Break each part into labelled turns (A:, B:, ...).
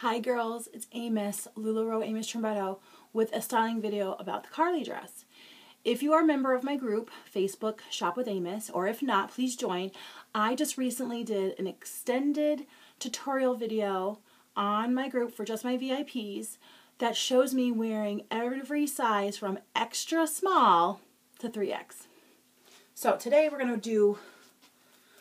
A: Hi girls, it's Amos, Lularoe Amos Trombetto, with a styling video about the Carly dress. If you are a member of my group, Facebook Shop with Amos, or if not, please join. I just recently did an extended tutorial video on my group for just my VIPs that shows me wearing every size from extra small to 3X. So today we're going to do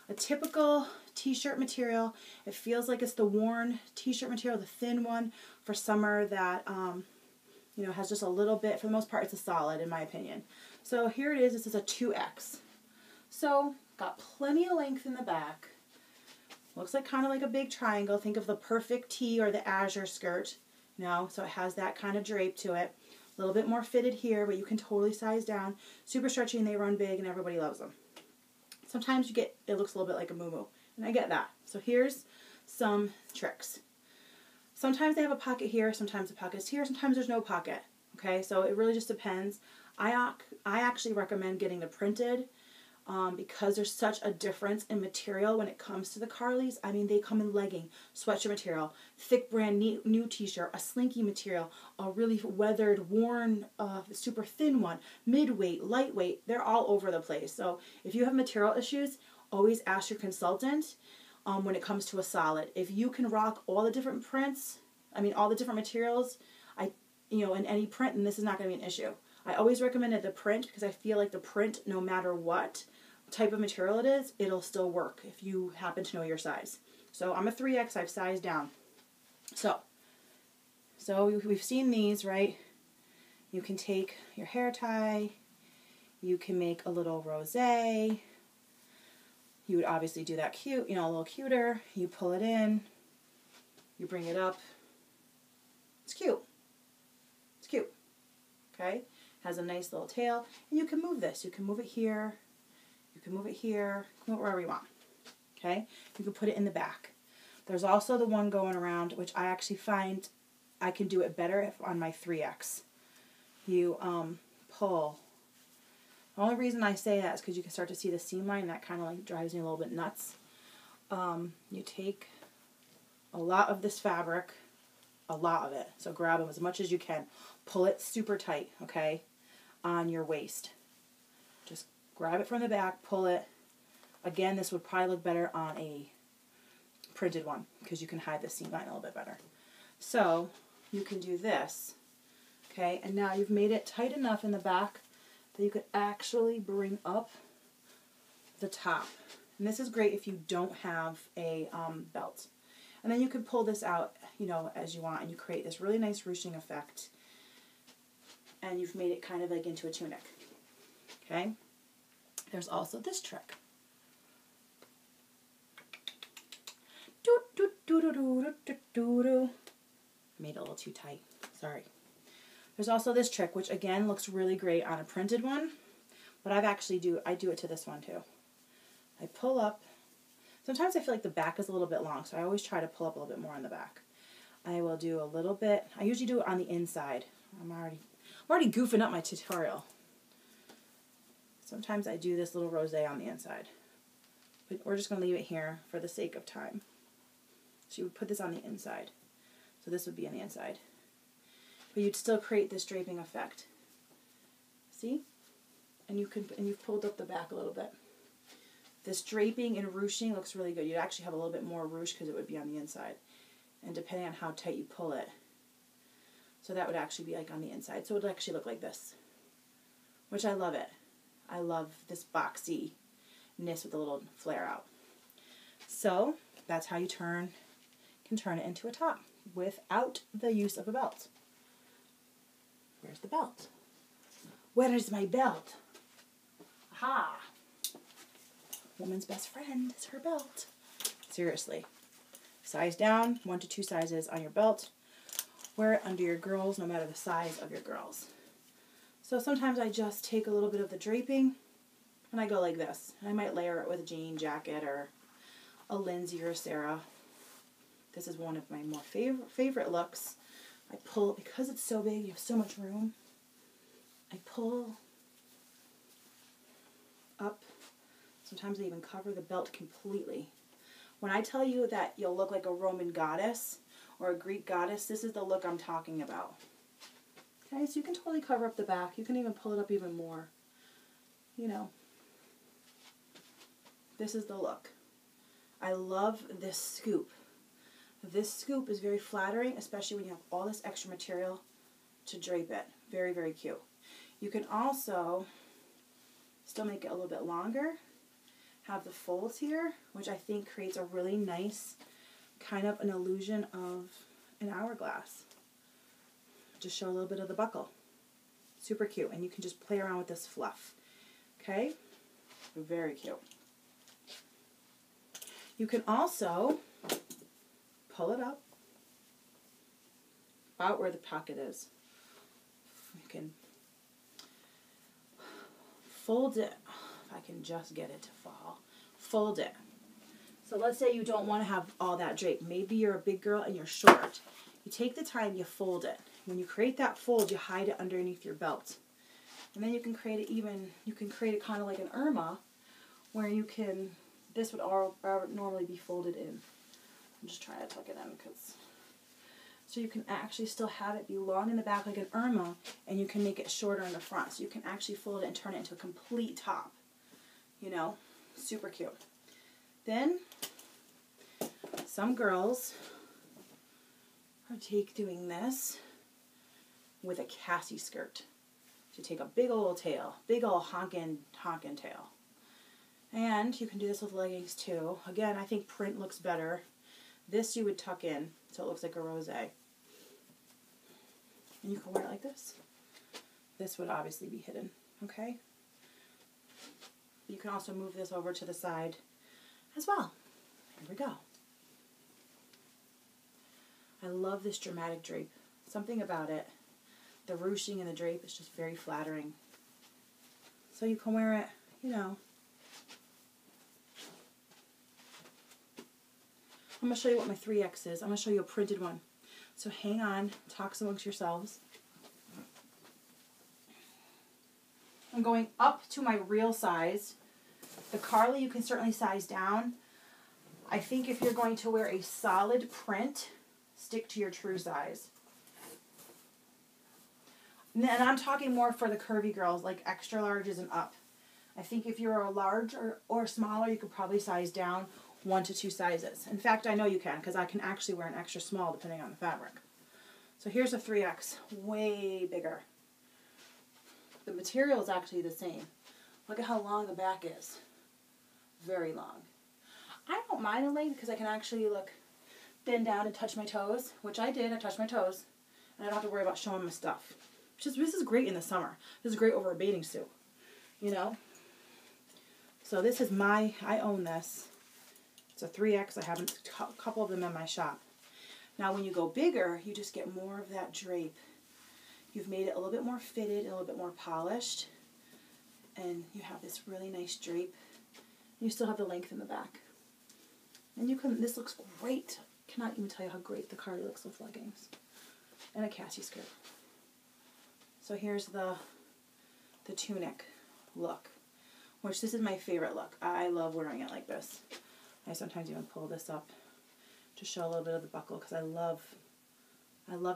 A: a typical t-shirt material. It feels like it's the worn t-shirt material, the thin one for summer that has just a little bit. For the most part, it's a solid in my opinion. So here it is. This is a 2X. So got plenty of length in the back. Looks like kind of like a big triangle. Think of the perfect tee or the azure skirt. So it has that kind of drape to it. A little bit more fitted here, but you can totally size down. Super stretchy, and they run big, and everybody loves them. Sometimes it looks a little bit like a muumuu, and I get that. So here's some tricks. Sometimes they have a pocket here, sometimes the pocket's here, sometimes there's no pocket. Okay, so it really just depends. I actually recommend getting the printed because there's such a difference in material when it comes to the Carlys. I mean, they come in legging, sweatshirt material, thick brand new t-shirt, a slinky material, a really weathered, worn, super thin one, midweight, lightweight. They're all over the place. So if you have material issues, always ask your consultant when it comes to a solid. If you can rock all the different prints, all the different materials, in any print, then this is not going to be an issue. I always recommended the print because I feel like the print, no matter what type of material it is, it'll still work if you happen to know your size. So I'm a 3X, I've sized down. So we've seen these, right? You can take your hair tie, you can make a little rosé. You would obviously do that cute, a little cuter. You pull it in, you bring it up. It's cute. It's cute. Okay? Has a nice little tail. And you can move this. You can move it here. You can move it here. Move it wherever you want. Okay? You can put it in the back. There's also the one going around, which I actually find I can do it better on my 3X. You pull. The only reason I say that is because you can start to see the seam line. That kind of like drives me a little bit nuts. You take a lot of this fabric, a lot of it. So grab them as much as you can. Pull it super tight, okay, on your waist. Just grab it from the back, pull it. Again, this would probably look better on a printed one because you can hide the seam line a little bit better. So you can do this, okay, and now you've made it tight enough in the back that you could actually bring up the top. And this is great if you don't have a belt. And then you can pull this out, as you want, and you create this really nice ruching effect. And you've made it kind of like into a tunic. Okay? There's also this trick. Made it a little too tight. Sorry. There's also this trick, which again looks really great on a printed one, but I do it to this one too. I pull up. Sometimes I feel like the back is a little bit long, so I always try to pull up a little bit more on the back. I will do a little bit. I usually do it on the inside. I'm already goofing up my tutorial. Sometimes I do this little rosé on the inside, but we're just going to leave it here for the sake of time. So you would put this on the inside. So this would be on the inside. But you'd still create this draping effect. See? And you've pulled up the back a little bit. This draping and ruching looks really good. You'd actually have a little bit more ruche because it would be on the inside. And depending on how tight you pull it. So that would actually be like on the inside. So it would actually look like this. Which I love it. I love this boxy-ness with a little flare out. So that's how you can turn it into a top without the use of a belt. Where's the belt? Where is my belt? Aha! Woman's best friend is her belt. Seriously. Size down, 1 to 2 sizes on your belt. Wear it under your girls, no matter the size of your girls. So sometimes I just take a little bit of the draping and I go like this. I might layer it with a jean jacket or a Lindsay or a Sarah. This is one of my more favorite looks. I pull, because it's so big, you have so much room, I pull up. Sometimes I even cover the belt completely. When I tell you that you'll look like a Roman goddess or a Greek goddess, this is the look I'm talking about. Okay, so you can totally cover up the back. You can even pull it up even more. You know, this is the look. I love this scoop. This scoop is very flattering, especially when you have all this extra material to drape it. Very, very cute. You can also still make it a little bit longer. Have the folds here, which I think creates a really nice kind of an illusion of an hourglass. Just show a little bit of the buckle. Super cute. And you can just play around with this fluff. Okay? Very cute. You can also pull it up about where the pocket is. You can fold it. If I can just get it to fall. Fold it. So let's say you don't want to have all that drape. Maybe you're a big girl and you're short. You take the time, you fold it. When you create that fold, you hide it underneath your belt. And then you can create it you can create it kind of like an Irma, where you can, this would all normally be folded in. I'm just trying to tuck it in because, so you can actually still have it be long in the back like an Irma, and you can make it shorter in the front. So you can actually fold it and turn it into a complete top. You know, super cute. Then, some girls are doing this with a Cassie skirt. So you take a big old tail, big old honkin' tail. And you can do this with leggings too. Again, I think print looks better. This you would tuck in so it looks like a rosé. And you can wear it like this. This would obviously be hidden, okay? You can also move this over to the side as well. Here we go. I love this dramatic drape. Something about it. The ruching and the drape is just very flattering. So you can wear it, you know. I'm going to show you what my 3X is. I'm going to show you a printed one. So hang on. Talk amongst yourselves. I'm going up to my real size. The Carly you can certainly size down. I think if you're going to wear a solid print, stick to your true size. And I'm talking more for the curvy girls, like extra larges and up. I think if you're a large or smaller, you could probably size down 1 to 2 sizes. In fact, I know you can, because I can actually wear an extra small depending on the fabric. So here's a 3X, way bigger. The material is actually the same. Look at how long the back is. Very long. I don't mind a leg because I can actually bend down and touch my toes, which I did. I touched my toes, and I don't have to worry about showing my stuff. This is great in the summer. This is great over a bathing suit, you know. So this is I own this. It's a 3X. I have a couple of them in my shop. Now when you go bigger, you just get more of that drape. You've made it a little bit more fitted, and a little bit more polished, and you have this really nice drape. You still have the length in the back. And this looks great. Cannot even tell you how great the Carly looks with leggings. And a Cassie skirt. So here's the tunic look, which this is my favorite look. I love wearing it like this. I sometimes even pull this up to show a little bit of the buckle because I love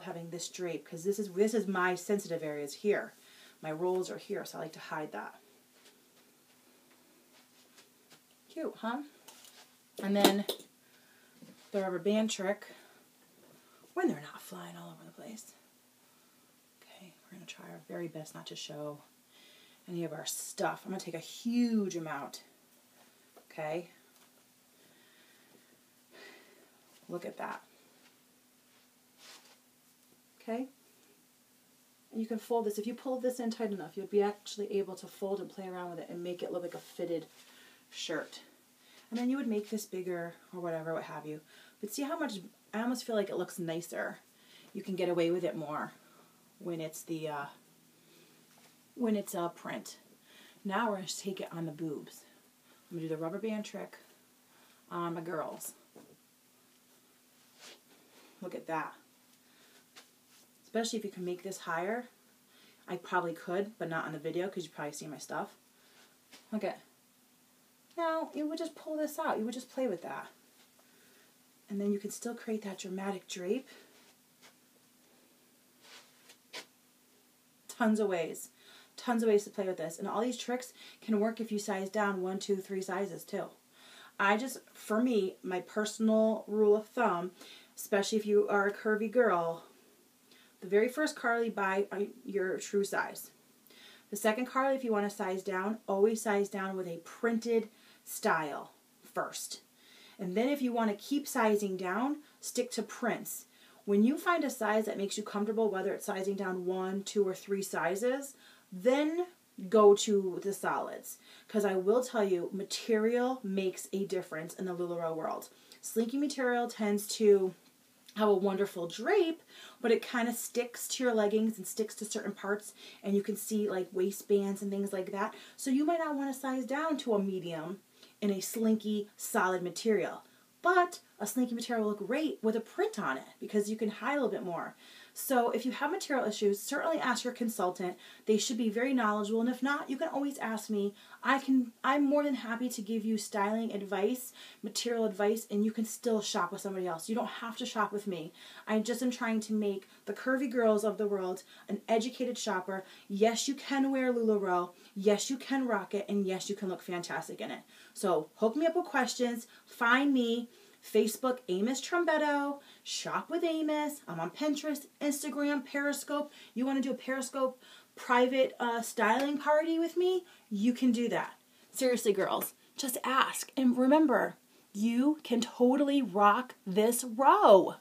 A: having this drape because this is my sensitive areas here. My rolls are here, so I like to hide that. Cute, huh? And then the rubber band trick when they're not flying all over the place. Okay, we're going to try our very best not to show any of our stuff. I'm going to take a huge amount. Okay? Look at that. Okay? And you can fold this. If you pull this in tight enough, you'll be actually able to fold and play around with it and make it look like a fitted shirt. And then you would make this bigger or whatever, what have you. But see how much, I almost feel like it looks nicer. You can get away with it more when it's a print. Now we're going to take it on the boobs. I'm going to do the rubber band trick on my girls. Look at that. Especially if you can make this higher. I probably could, but not on the video because you probably see my stuff. Look at. Now, you would just pull this out. You would just play with that. And then you can still create that dramatic drape. Tons of ways to play with this. And all these tricks can work if you size down 1, 2, 3 sizes too. For me, my personal rule of thumb, especially if you are a curvy girl, the very first Carly, buy your true size. The second Carly, if you want to size down, always size down with a printed style first. And then if you want to keep sizing down, stick to prints. When you find a size that makes you comfortable, whether it's sizing down 1, 2, or 3 sizes, then go to the solids. Because I will tell you, material makes a difference in the Lularoe world. Slinky material tends to have a wonderful drape, but it kind of sticks to your leggings and sticks to certain parts, and you can see like waistbands and things like that. So you might not want to size down to a medium in a slinky solid material. But a slinky material will look great with a print on it because you can hide a little bit more. So if you have material issues, certainly ask your consultant. They should be very knowledgeable, and if not, you can always ask me. I'm more than happy to give you styling advice, material advice, and you can still shop with somebody else. You don't have to shop with me. I just am trying to make the curvy girls of the world an educated shopper. Yes, you can wear Lularoe. Yes, you can rock it, and yes, you can look fantastic in it. So hook me up with questions. Find me. Facebook, Amos Trombetto, Shop with Amos. I'm on Pinterest, Instagram, Periscope. You want to do a Periscope private styling party with me? You can do that. Seriously, girls, just ask. And remember, you can totally rock this row.